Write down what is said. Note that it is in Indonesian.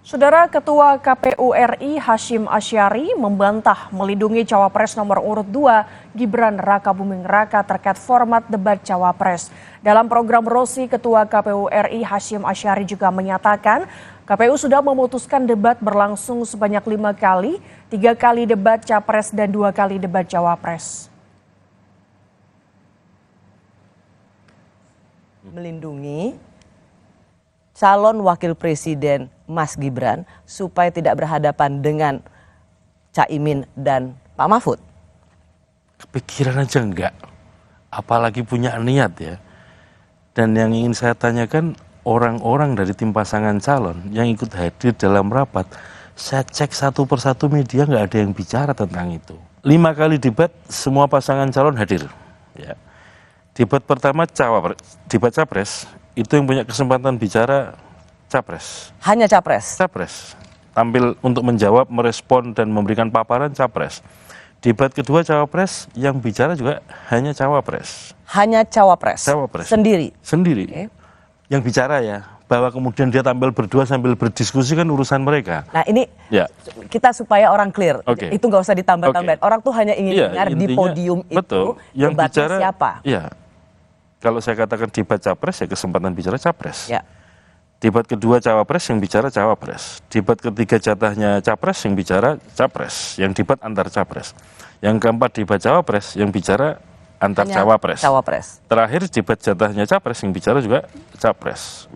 Saudara Ketua KPU RI Hasyim Asyari membantah melindungi Cawapres nomor urut 2 Gibran Rakabuming Raka terkait format debat Cawapres. Dalam program Rosi, Ketua KPU RI Hasyim Asyari juga menyatakan KPU sudah memutuskan debat berlangsung sebanyak 5 kali, 3 kali debat Capres dan 2 kali debat Cawapres. Melindungi calon wakil presiden Mas Gibran supaya tidak berhadapan dengan Caimin dan Pak Mahfud. Kepikiran aja enggak, apalagi punya niat ya. Dan yang ingin saya tanyakan, orang-orang dari tim pasangan calon yang ikut hadir dalam rapat, saya cek satu persatu media nggak ada yang bicara tentang itu. 5 kali debat semua pasangan calon hadir. Ya. Debat pertama debat Capres, itu yang punya kesempatan bicara Capres. Hanya Capres? Capres. Tampil untuk menjawab, merespon, dan memberikan paparan Capres. Debat kedua Cawapres, yang bicara juga hanya Cawapres. Hanya Cawapres? Cawapres. Sendiri? Sendiri. Okay. Yang bicara ya, bahwa kemudian dia tampil berdua sambil berdiskusi kan urusan mereka. Nah ini ya. Kita supaya orang clear, itu nggak usah ditambah-tambahin. Orang tuh hanya ingin dengar di podium betul, itu yang debatnya bicara, siapa. Ya, kalau saya katakan debat Capres ya kesempatan bicara Capres. Ya. Debat kedua Cawapres yang bicara Cawapres. Debat ketiga jatahnya Capres yang bicara Capres. Yang debat antar Capres. Yang keempat debat Cawapres yang bicara antar Cawapres. Cawapres. Terakhir debat jatahnya Capres yang bicara juga Capres.